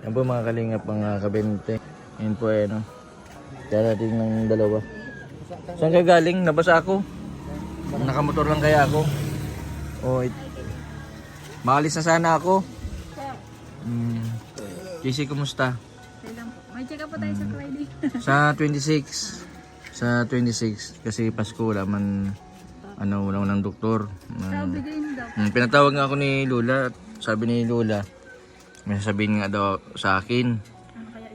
Yan po mga kalingap, mga kabente. Yan po eh, no? Darating ng dalawa. Saan ka galing? Nabasa ako. Nakamotor lang kaya ako. Oh, maalis na sana ako. JC, kumusta? May check up po tayo sa Friday. Sa 26. Sa 26. Kasi Pasko, wala man wala ng doktor. Bigay na daw. Pinatawag nga ako ni Lola. Sabi ni Lola, may sasabihin nga daw sa akin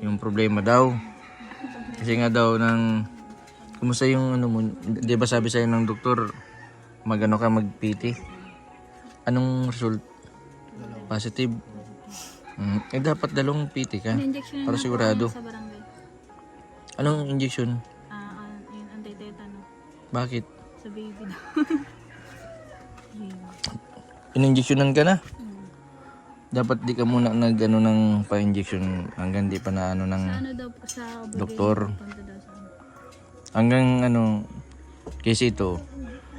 yung problema daw. Kasi nga daw kumusta yung mo, di ba sabi sa'yo ng doktor, mag-PT? Anong result? Positive. Dapat dalawang PT ka para sigurado. Sa barangay. Anong injection? Yung anti-tetano. Bakit? Sa baby daw. In-injectionan ka na? Dapat di ka muna ng pa-injection hanggang di pa na ng Sa ano daw po, sa obligay, doktor. punta daw sa ano. Hanggang kasi ito,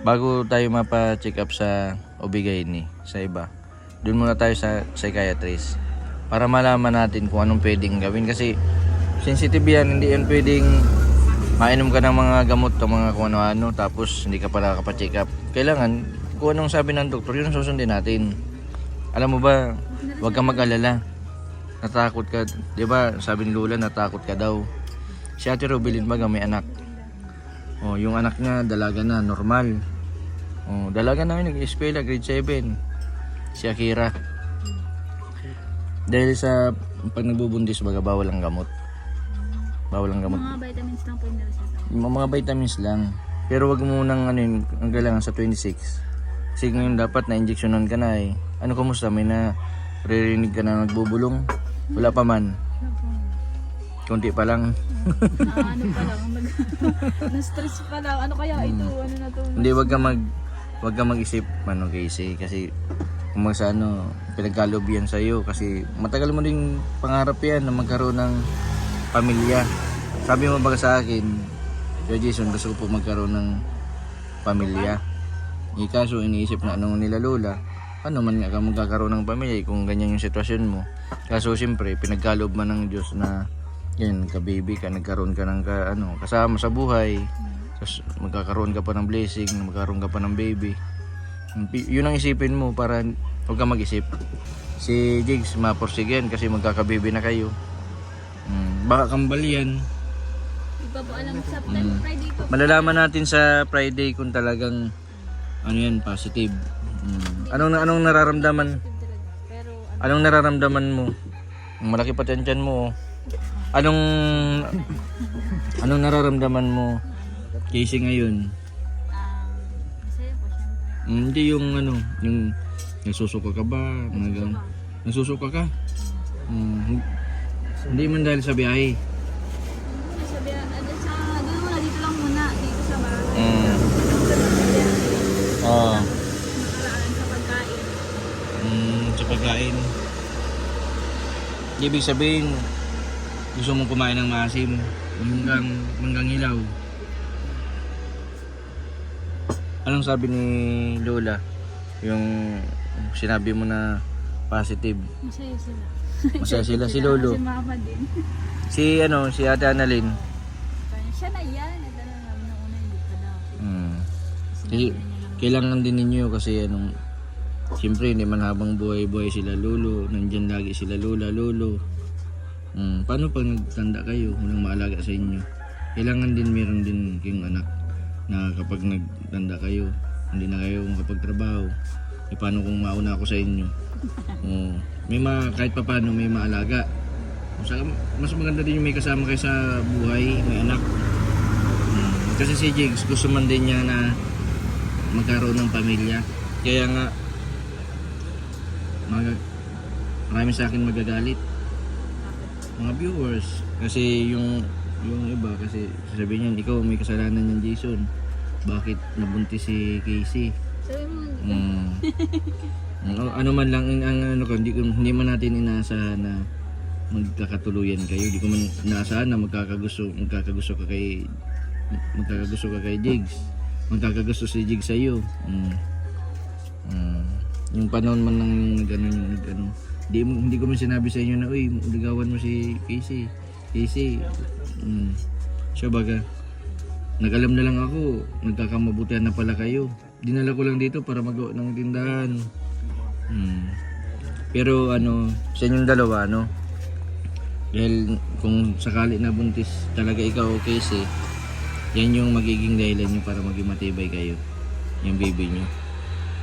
bago tayo mapa-check up sa OB-GYN sa iba, doon muna tayo sa psychiatrist para malaman natin kung anong pwedeng gawin kasi sensitive yan, hindi yan pwedeng mainom ka ng mga gamot o mga kung ano-ano tapos hindi ka pala nakapa-check up. Kailangan kung anong sabi ng doktor, yun ang susundin natin. Alam mo ba, huwag kang mag-alala. Natakot ka, di ba? Sabi ni Lola, natakot ka daw. Si Ate Robilin baga may anak. Oh, yung anak niya dalaga na, normal. Oh, dalaga na yun, nag-eskwela, grade 7. Si Akira. Dahil sa pag nagbubundis baga bawal ang gamot. Bawal ang gamot. Mga vitamins lang po yung nareseta. Mga vitamins lang. Pero wag mo nang ang kailangan sa 26. Kasi ngayon dapat na-injectionan ka na eh. Ano kumusta? May naririnig ka na nagbubulong? Wala pa man. Kunti pa lang. Ano pa lang. Na-stress pa lang. Ano kaya ito? Ano na to? Hindi, wag ka mag-isip Casey. Kasi kung pinagkalob yan sa'yo. Kasi matagal mo rin pangarap yan na magkaroon ng pamilya. Sabi mo ba sa akin, Sir Jason, gusto ko po magkaroon ng pamilya. Kaso iniisip na anong nila Lola, ano man nga ka magkakaroon ng pamilya kung ganyan yung sitwasyon mo. Kaso siyempre pinagkalob man ng Diyos na yan, ka-baby ka, nagkaroon ka ng kasama sa buhay. Tapos magkakaroon ka pa ng blessing, magkakaroon ka pa ng baby. Yun ang isipin mo para huwag ka mag-isip. Si Jigs maporsige yan kasi magkaka-baby na kayo. Baka kambal yan. Iba po alam sa Friday po. Malalaman natin sa Friday kung talagang positive. Anong nararamdaman? Pero Anong nararamdaman mo? Malaki pa tiyan mo. Anong nararamdaman mo? Casey ngayon. masaya po syempre. Hindi yung yung nagsusuka ka ba? Nagsusuka ka? Hindi man dahil sa biyahe. Sabi doon muna, dito lang muna, dito sa bahay. Nakaraan sa pagkain. Sa pagkain. Ibig sabihin, gusto mong kumain ng maasim, manggang hilaw. Anong sabi ni Lola? Yung sinabi mo na positive. Masaya sila. Masaya sila si Lolo. Si mama din. Si Ate Annalyn. Siya na yan. Ito na namin na una, hindi pa daw. Kasi kailangan din ninyo kasi siyempre hindi man habang buhay sila Lolo, nandyan lagi sila Lola, Lolo. Paano pag nagtanda kayo, walang maalaga sa inyo? Kailangan din meron din kayong anak na kapag nagtanda kayo, hindi na kayo makapagtrabaho. Paano kung mauna ako sa inyo? Kahit pa paano may maalaga. Mas maganda din yung may kasama kayo sa buhay, may anak. Kasi si Jigs gusto man din niya na magkaroon ng pamilya. Kaya nga marami sa akin magagalit mga viewers kasi yung iba kasi sasabihin niyan, ikaw may kasalanan niyan Jason, bakit nabuntis si Casey? Sabi mo ano man lang hindi man natin inaasahan na magkakatuluyan kayo. Di ko man inaasahan na magkakagusto ka kay Jigs. Magkakagusto si Jigs sa iyo. Yung panahon man lang yung Hindi ko man sinabi sa inyo na, uy, ligawan mo si Casey. Casey, siya baga, nag-alam na lang ako, nagkakamabutihan na pala kayo. Dinala ko lang dito para magawa ng tindahan. Pero sa inyong dalawa, dahil kung sakali na buntis talaga ikaw o Casey, yan yung magiging dahilan nyo para maging matibay kayo, yung baby nyo.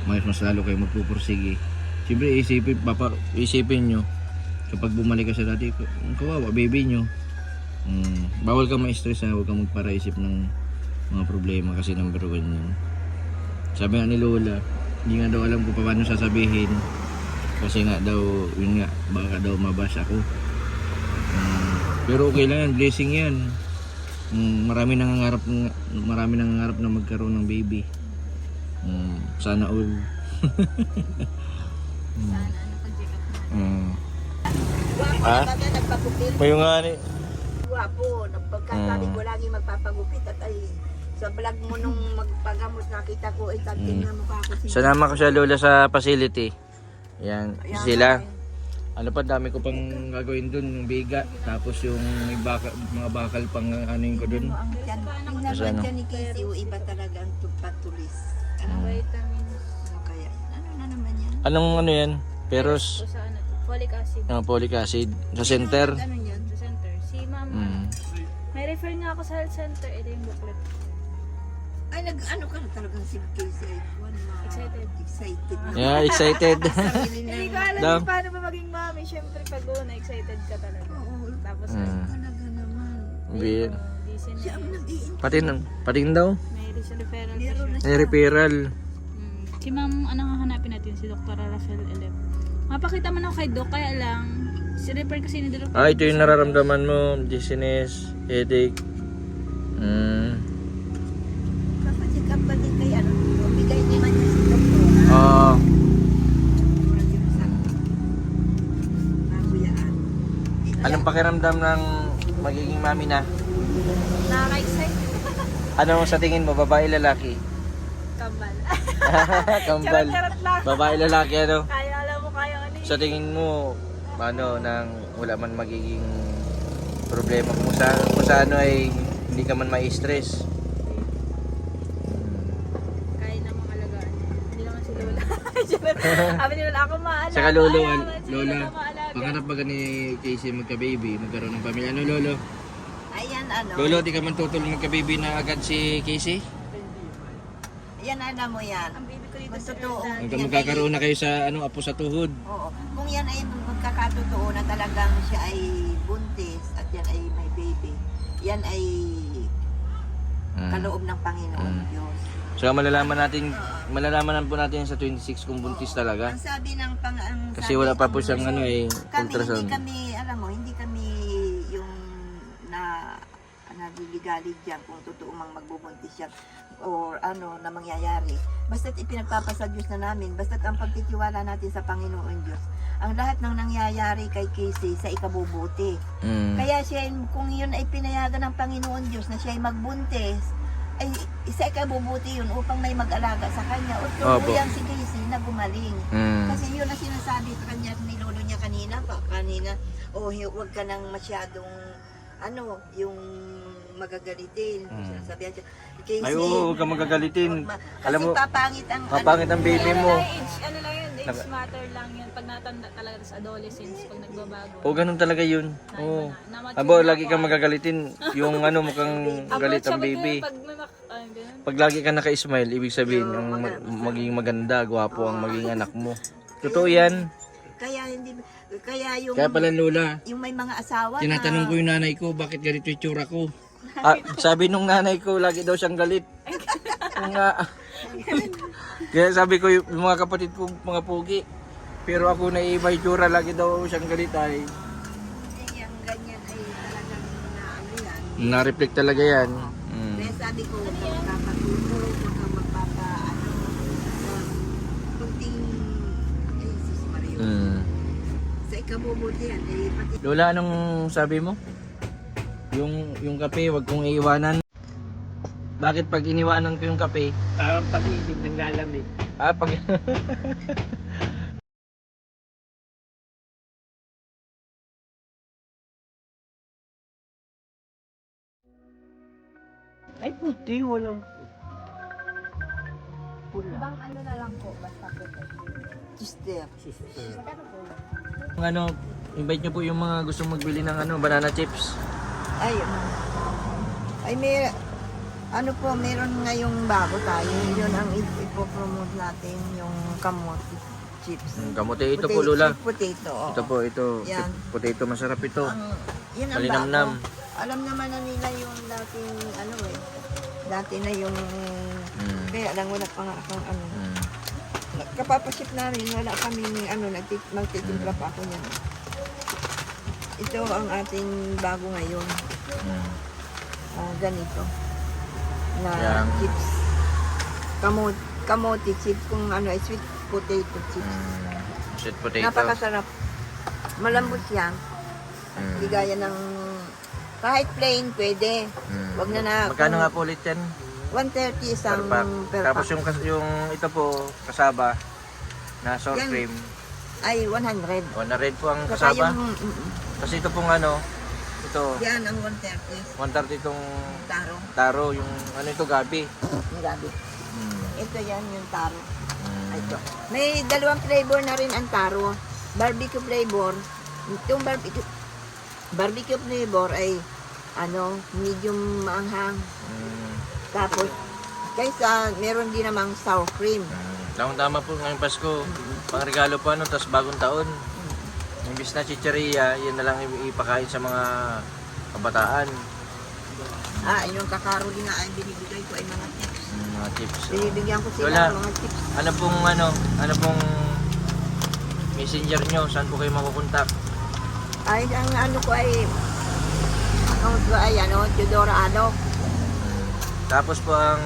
Mas lalo kayo magpupursige. Siyempre isipin nyo, kapag bumalik ka sa dati, kawawa baby nyo. Bawal ka ma-stress, huwag kang magparaisip ng mga problema kasi number 1 yun. Sabi nga ni Lola, hindi nga daw alam kung paano sasabihin kasi nga daw, yun nga, baka daw mabash ako. Pero okay lang yan, blessing yan. Marami nangangarap na magkaroon ng baby. Sana all. Ha? Payo nga ni. Guwapo, nagpagkasabi ko lagi magpapagupit at ay sa vlog mo nung magpagamot nakita ko ay tingnan mo pa ako Sanama ko siya Lola sa facility. Yan, Ayan, sila. Ano pa, dami ko pang gagawin dun, yung biga. Tapos yung may mga bakal pang anuin ko dun. tingnan Kasi mo ano? dyan ni Casey, iba talaga ang patulis. Vitamins. Kaya, ano na naman yan? Anong yan? Peros? O sa folic acid. Folic acid. Sa center? Ano yan? Sa center. Si ma'am, may refer nga ako sa health center. Ito yung booklet. Ay, ano ka na talagang si Casey ay Excited. Excited na. Yeah, excited. Sarili na Hindi ko yun. alam Dam. kung paano ba maging mami. Siyempre pag una, excited ka talaga. Oo, Tapos talaga naman. Bi- di Siya ang sinili. nag-iintay. Pating daw. May referral pa Meron siya. na May referral. Si ma'am, anong hahanapin natin? Si Dr. Rafael Elep. Mapakita man ako kay Doc, kaya lang, si refer kasi ni Doc. Ito yung nararamdaman mo. Dizziness, headache. Papacheck up pa din kay ano. Bigay naman niya si doktor. Mamuyaan. Anong pakiramdam ng magiging mami na? Nakaka-excite. Ano sa tingin mo, babae lalaki? Kambal. Kambal. Charot lang. Babae lalaki Kaya alam mo, kaya ano Sa tingin mo, nang wala man magiging problema kung sa ano ay hindi ka man ma-stress. Kaya namang alagaan. Hindi naman si Lola. Sabi ni Lola, ako maalaga. Saka Lolo, Si Lola, maalaga. pangarap ba ni Casey magka-baby, magkaroon ng pamilya? Ano Lolo? Ayan ano. Lolo, di ka man tutulong magka-baby na agad si Casey? Yan alam mo yan. Ang baby ko dito Kung sa totoo. Rizal. Magkakaroon na kayo sa apo sa tuhod. Oo. Kung yan ay magkakatotoo na talagang siya ay buntis at yan ay may baby, yan ay kaloob ng Panginoon Diyos. So malalaman po natin sa 26 kung buntis talaga. Ang sabi ng Kasi wala pa po siyang ultrasound. Hindi kami yung naliligalig dyan kung totoo mang magbubuntis siya or na mangyayari. Basta't ipinagpapasa Diyos na namin, basta't ang pagtitiwala natin sa Panginoon Diyos, ang lahat ng nangyayari kay Casey sa ikabubuti. Kaya siya, kung yun ay pinayagan ng Panginoon Diyos na siya ay magbuntis, ay isa ikabubuti yun upang may mag-alaga sa kanya. O tuluyang si Casey na gumaling. Kasi yun ang sinasabi sa kanya ni lolo niya kanina, huwag ka nang masyadong yung magagalitin. Sinasabi niya, Casey, Ay, huwag ka magagalitin. Kasi Alam mo, papangit ang baby mo. Ano lang yun, age matter lang yun. Pag natanda talaga sa adolescence, pag nagbabago. O ganun talaga yun. Oo. Na-mature Abo, na lagi ako. kang magagalitin. Yung mukhang galit ang baby. Pag may ganun. Pag lagi ka naka-smile, ibig sabihin yung maging maganda, gwapo ang maging anak mo. Totoo yan. Kaya Kaya pala Lola, yung may mga asawa tinatanong ko yung nanay ko, bakit ganito yung tsura ko? Sabi nung nanay ko, lagi daw siyang galit. Nga. Kaya sabi ko yung mga kapatid ko, mga pugi. Pero ako naiiba yung tsura, lagi daw siyang galit ay. yung ganyan ay talagang yan. Na-reflect talaga yan. Kaya sabi ko, huwag kang magpapatulog, huwag kang kunting, ay sis Mario. Sa ikabubuti yan, pati Lola, anong sabi mo? Yung kape, wag kong iiwanan. Bakit pag iniwanan ko yung kape? Pag-ibig ng lalamig. Pag Ay, puti, walang pula. Ibang ano na lang po, basta po. Sister. Magkano po yun? Kung ano, invite nyo po yung mga gustong magbili ng ano, banana chips. Ay, ay may, ano po, meron ngayong bago tayo. Yun ang ipopromote natin, yung kamote chips. Kamote, ito po Lola. Sweet potato, oo. Ito po, ito. Yan. Potato, masarap ito. Yun ang Malinamnam. bago. Alam naman na nila yung dating, ano eh, dati na yung, kaya lang wala pa nga akong ano. Kapapaship namin, wala kami ano, magtitimpla pa ako niyan. Ito ang ating bago ngayon. Ganito. Na Yang. chips. Kamote chips, kung ano, ay sweet potato chips. Sweet potato. Napakasarap. Malambot yan. Hindi gaya ng, kahit plain, pwede. Wag na na. Magkano nga po ulit yan? 130 isang per Tapos pack. yung ito po, kasaba, na soft Yan. cream. Ay, 100. 100 po ang Saka kasaba. yung, Kasi ito pong ano, ito, yan ang 130. 130 itong Taro. taro, yung ano ito, gabi. Yung gabi. Ito yan yung taro. Mm. Ito. May dalawang flavor na rin ang taro. Barbecue flavor. Itong barbecue flavor ay ano, medium maanghang. Tapos, kaysa meron din namang sour cream. Tamang-tama po ngayong Pasko. Pangregalo po ano, tapos bagong taon. Imbis na chicheria, yan na lang ipakain sa mga kabataan. Yung kakaroli nga ay binibigay ko ay mga tips. Mga tips. Binibigyan ko sila Lola, ng mga tips. ano pong messenger nyo? Saan po kayo makukontak? Ay, ang ano ko ay, account ko ay ano, Teodora Alok. Tapos po ang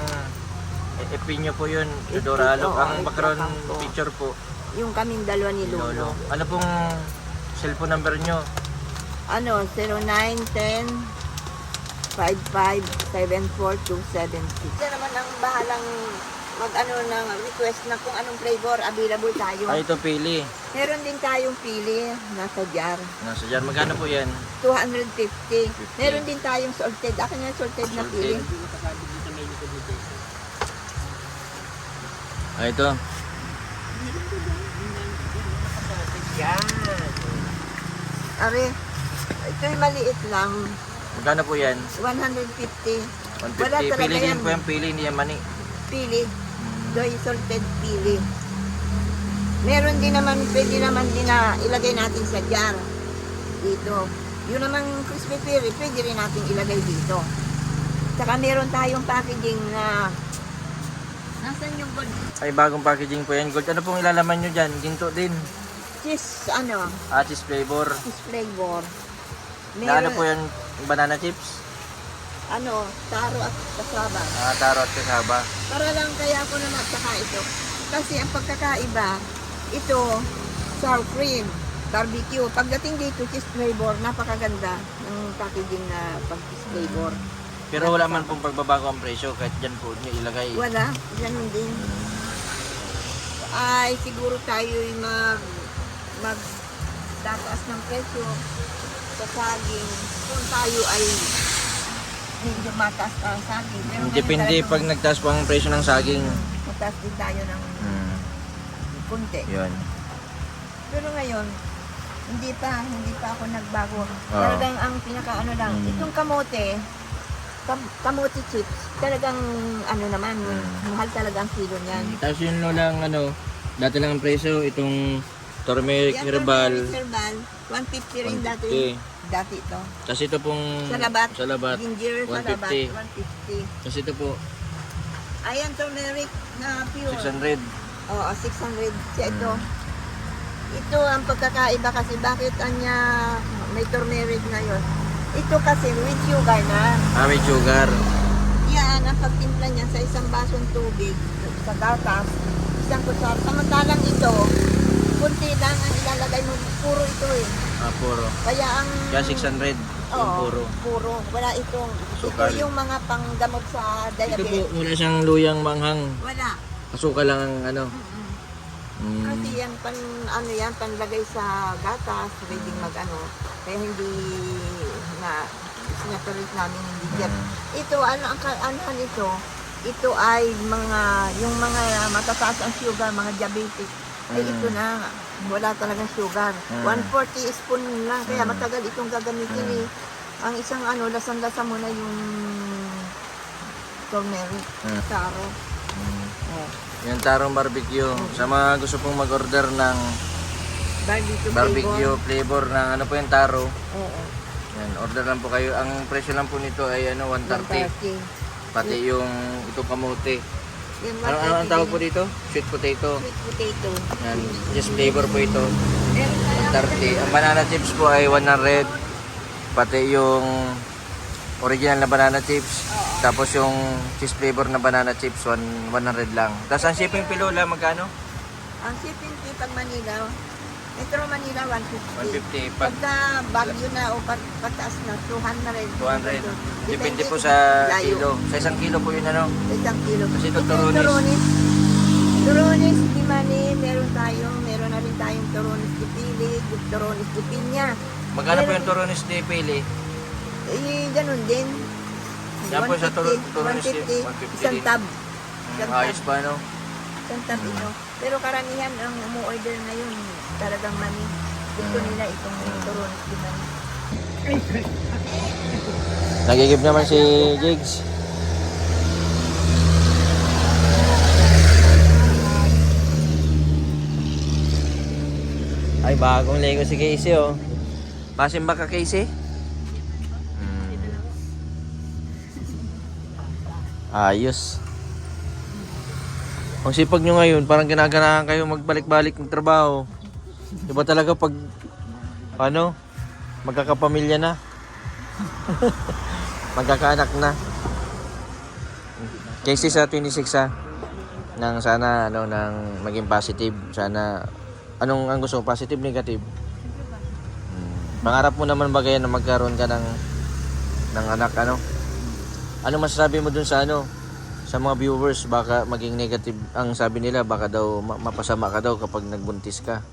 FB nyo po yun, Teodora Alok. oo, Ang background account ko. picture po, Yung kaming dalawa ni Lolo. Lolo. Ano pong cellphone number nyo? Ano, 0910 55-74276. Siya naman ang bahalang mag-ano ng request na kung anong flavor available tayo. Ay, ito pili. Meron din tayong pili, nasa jar. Nasa dyan. Magkano po yan? 250. Meron din tayong salted. Akin yung salted na pili. Ay, ito. Yan. Are, ito yung maliit lang. Magkano po yan? 150. 150. Wala talaga Pili din yan. po yung pili, hindi yan mani. Pili. Doy salted pili. Meron din naman, pwede naman din na ilagay natin sa jar. Dito. Yun naman crispy pili, pwede rin natin ilagay dito. Saka meron tayong packaging na nasan yung gold Ay, bagong packaging po yan. Gold, ano pong ilalaman nyo dyan? Ginto din. cheese, Cheese flavor. cheese flavor. Na ano po yan? Banana chips? Taro at kasaba. Taro at kasaba. Para lang kaya ako naman saka ito. Kasi ang pagkakaiba, ito, sour cream, barbecue. Pagdating dito, cheese flavor, napakaganda ng packaging na pag-cheese flavor. Pero wala man pong pagbabago ang presyo kahit dyan po nyo ilagay. Wala, ganun din. Ay, siguro tayo magtataas ng presyo sa saging. Kung tayo ay medyo mataas pa ang saging. Pero ngayon Depende talagang pag nagtaas po ang presyo ng saging. mataas din tayo ng kunti. Yun. Pero ngayon, hindi pa ako nagbago. Oo. Talagang ang pinakaano lang, itong kamote chips, talagang naman, mahal talaga ang kilo niyan. Tapos yun lang dati lang ang presyo, itong turmeric Yan, herbal. turmeric herbal, 150 rin 150. dati ito. Tapos ito pong Salabat, salabat. ginger, 150. salabat, 150. Tapos ito po, Ayan, turmeric na pure. 600. Oo, 600. Siya ito. Ito ang pagkakaiba kasi bakit anya may turmeric na yun. Ito kasi with sugar na. May sugar. Yan, ang pagtimpla niya sa isang basong tubig, sa gatas, isang kutsara. Samantalang ito, kunti lang ang ilalagay mo. Puro ito eh. Puro. Kaya ang... Kaya 600. Yung Oo, puro. puro. Wala itong... Sukal. Ito yung mga panggamot sa Ito po, diabetes. wala siyang luyang manghang. Wala. Asukal lang ang Kasi yan, panlagay sa gatas, pwedeng kaya hindi na sinutuloy namin hindi jet. Ito, ano nito? Ito ay yung mga matataas ang sugar, mga diabetic. Ay ito na, wala talagang sugar. 140 spoon lang, kaya matagal itong gagamitin eh. Ang isang lasang-lasa mo na yung turmeric, taro. Oh. Yung tarong barbecue. Sa mga gusto pong mag-order ng barbecue flavor ng ano po yung taro. Oo. Yan, order lang po kayo. Ang presyo lang po nito ay 130. Pati yung itong kamote. Yung Ano ang tawag po dito? Sweet potato. Sweet potato. Yan, just flavor po ito. Meron tayo 130. Ang banana chips po ay 100. Pati yung original na banana chips. Tapos yung cheese flavor na banana chips 100 lang. Tapos ang shipping fee Lola magkano? ang shipping fee pag Manila, Metro Manila 150. 150. Pag Pagka Baguio na o pagtaas na 200. 200. Depende po sa kilo. Sa isang kilo po yun ano. Sa isang kilo. Kasi ito Ito yung turonis. Turonis di Mani, meron na rin tayong turonis di Pili, turonis di Pinya. Magkano po yung turonis de pili? Eh, ganun din. Yan po sa turonis di 150 isang din. tab. Ayos pa no? Isang tab ino. Pero karamihan ang umu-order na yun, talagang Mani. Gusto nila itong turonis di Mani. Nagigib naman si Jigs. Ay, bagong Lego si Casey oh. Masimba ka Casey? Ayos. Ang sipag nyo ngayon, parang ginaganahan kayo magbalik-balik ng trabaho. Diba talaga pag, magkakapamilya na. Magkakaanak na. Casey sa 26 nang sana nang maging positive. Sana anong ang gusto mo? Positive, negative? Pangarap mo naman ba kaya na magkaroon ka ng anak Ano masasabi mo dun sa sa mga viewers baka maging negative ang sabi nila baka daw mapasama ka daw kapag nagbuntis ka.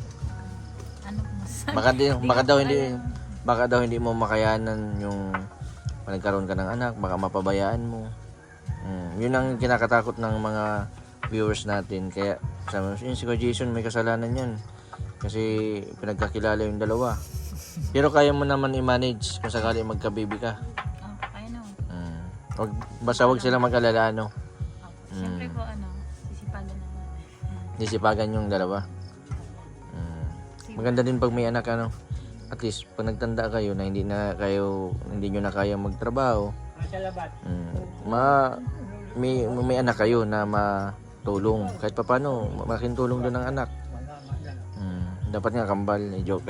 Ano po Baka daw hindi mo makayanan yung nagkaroon ka ng anak, baka mapabayaan mo. Yun ang kinakatakot ng mga viewers natin. Kaya sabi mo, si Jason may kasalanan yan. Kasi pinagkakilala yung dalawa. Pero kaya mo naman i-manage kung sakali magka-baby ka. kaya na. Basta wag sila mag-alala, Siyempre po, sisipagan na. Disipagan yung dalawa. Maganda din pag may anak, at least pag nagtanda kayo na hindi nyo na kaya magtrabaho, may anak kayo na matulong kahit paano, malaking tulong doon ng anak. Dapat nga kambal, joke.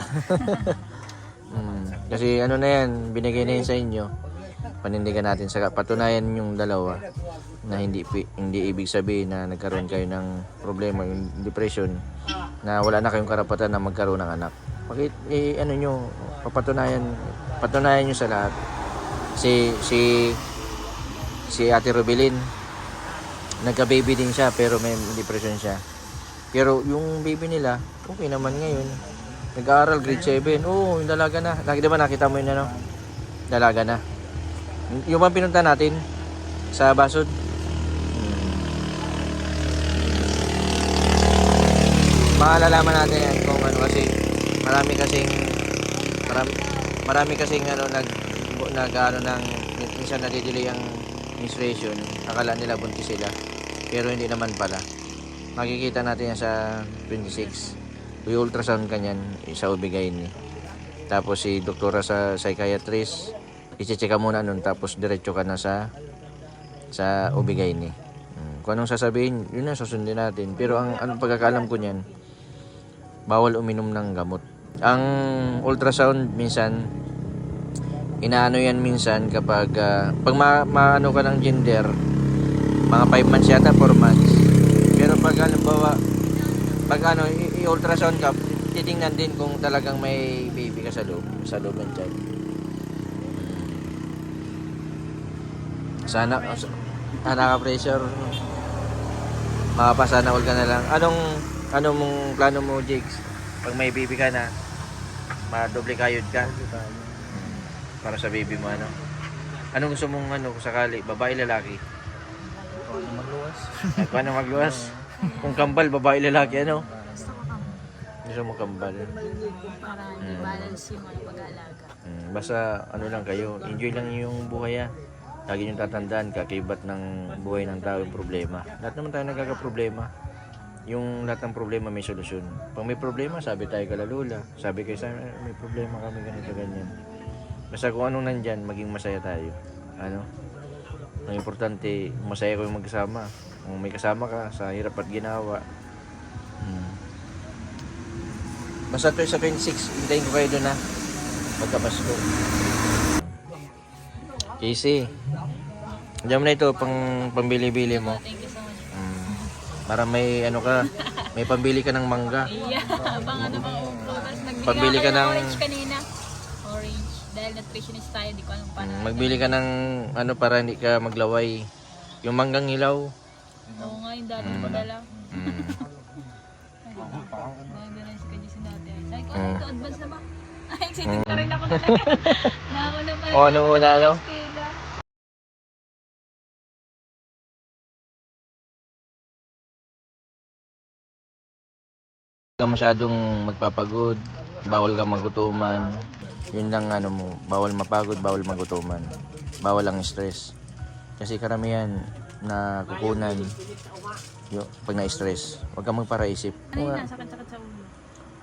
Kasi na yan, binigay na yun sa inyo, panindigan natin sa patunayan yung dalawa na hindi ibig sabihin na nagkaroon kayo ng problema, yung depression, na wala na kayong karapatan na magkaroon ng anak. Patunayan nyo sa lahat. Si Ate Rubilin, nagka-baby din siya pero may depression siya. Pero yung baby nila, okay naman ngayon. Nag-aaral, grade 7. Oo, yung dalaga na. Diba nakita mo yun dalaga na. Yung bang pinunta natin sa Basod? Malalaman natin yan kung kasi marami kasing minsan nadidelay ang menstruation. Akala nila buntis sila. Pero hindi naman pala. Makikita natin yan sa 26. Yung ultrasound kanyan sa Ubigayn. Tapos si doktora sa psychiatrist, i-check ka muna nun, tapos diretso ka na sa Ubigayn. Kung anong sasabihin, yun na susundin natin. Pero ang pagkakalam ko niyan, bawal uminom ng gamot. Ang ultrasound minsan, inaano yan minsan kapag pag maano ka ng gender, mga 5 months yata, 4 months. Pero pag i-ultrasound ka, titingnan din kung talagang may baby ka sa loob ng child. Sana nakaka-pressure. Makapasana all ka na lang. Anong mong plano mo, Jigs? Pag may baby ka na, madoble kayod ka. Para sa baby mo, Anong gusto mong kung sakali? Babae, lalaki? Paano magluwas? Ay, paano magluwas? Kung kambal, babae, lalaki, ano? Gusto ko kami. Gusto mo kambal. Para hindi balance yung pag-aalaga. Basta ano lang kayo, enjoy lang yung buhay Lagi niyong tatandaan, kakibat ng buhay ng tao yung problema. Lahat naman tayo nagkakaproblema. Yung lahat ng problema may solusyon. Pag may problema, sabi tayo kalalula. Sabi kayo sa amin, may problema kami, ganito, ganyan. Basta kung anong nandyan, maging masaya tayo. Ano? Ang importante, masaya ko yung magkasama. Kung may kasama ka sa hirap at ginawa. Basta ito sa 26, hintayin ko kayo doon pagkapasko. Casey, diyan mo na ito pambili-bili mo. Thank you so much. Para may may pambili ka ng mangga. Yeah, bang prutas. Nagbili Pabili ka ng- orange kanina. Orange. Dahil nutritionist tayo, di ko alam paano. Magbili ka ng para hindi ka maglaway. Yung manggang hilaw. Oo nga, yung dati ko dala. Mm. Nagdala si Kajis dati. Sabi ko, ito advance na ba? Ay, excited na rin ako na. Nauna pa. O, ano muna, ano? Kaya. Huwag ka masyadong magpapagod. Bawal ka magutuman. Yun lang mo. Bawal mapagod, bawal magutuman. Bawal ang stress. Kasi karamihan na kukunan pag na-stress. Huwag kang magparaisip. Ano yun, nasakit-sakit sa ulo?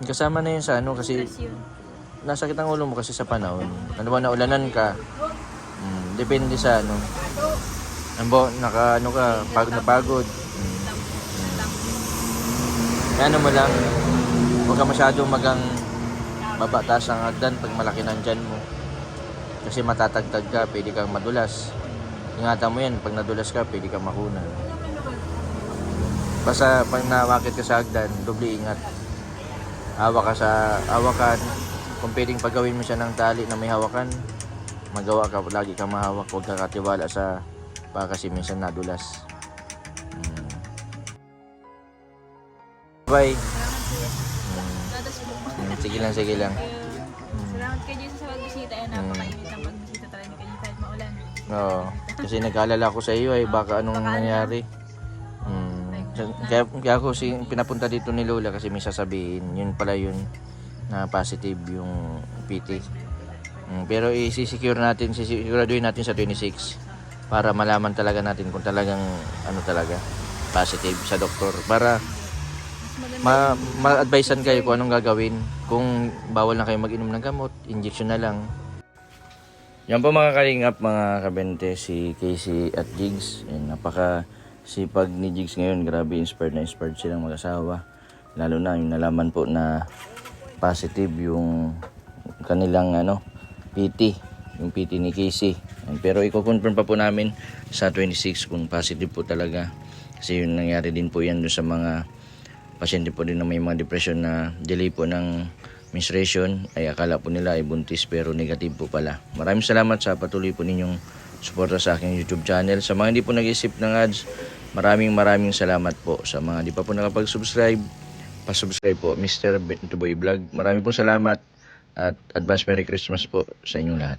Kasama na yun sa kasi Stress yun. nasakit ang ulo mo kasi sa panahon. Ano ba, naulanan ka? Depende sa pagod na pagod. Kaya mo lang, huwag ka masyadong babataas ang hagdan pag malaki ng tiyan mo. Kasi matatagtag ka, pwede kang madulas. Ingatan mo yan, pag nadulas ka, pwede kang makunan. Basta pag nawakit ka sa hagdan, doble ingat. Hawakan. Kung pwedeng pagawin mo siya ng tali na may hawakan, magawa ka, lagi kang mahawak, huwag ka katiwala sa kasi minsan nadulas. Bye. Dadas po. Sige lang. Salamat kay Jesus sa pagbisita. Ay, napakainit ang pagbisita talaga ni Kajis kahit maulan. Oo. Kasi nag-aalala ko sa iyo baka anong nangyari. Kaya ako pinapunta dito ni Lola kasi may sasabihin. Yun pala yun na positive yung PT. Pero sisiguraduhin natin sa 26 para malaman talaga natin kung talagang talaga positive sa doktor. Para ma-advisean kayo kung anong gagawin. Kung bawal na kayo mag-inom ng gamot, injection na lang. Yan po mga kalingap, mga kabente, si Casey at Jigs. Napaka sipag ni Jigs ngayon. Grabe, inspired silang mag-asawa. Lalo na yung nalaman po na positive yung kanilang PT. Yung PT ni Casey. Pero i-confirm pa po namin sa 26 kung positive po talaga. Kasi yung nangyari din po yan sa mga pasyente po din na may mga depression na delay po ng menstruation, ay akala po nila ay buntis pero negative po pala. Maraming salamat sa patuloy po ninyong suporta sa aking YouTube channel. Sa mga hindi po nag-isip ng ads, maraming salamat po. Sa mga hindi pa po nakapag-subscribe, pa-subscribe po, Mr. Bentoboy Vlog. Maraming po salamat at advance Merry Christmas po sa inyong lahat.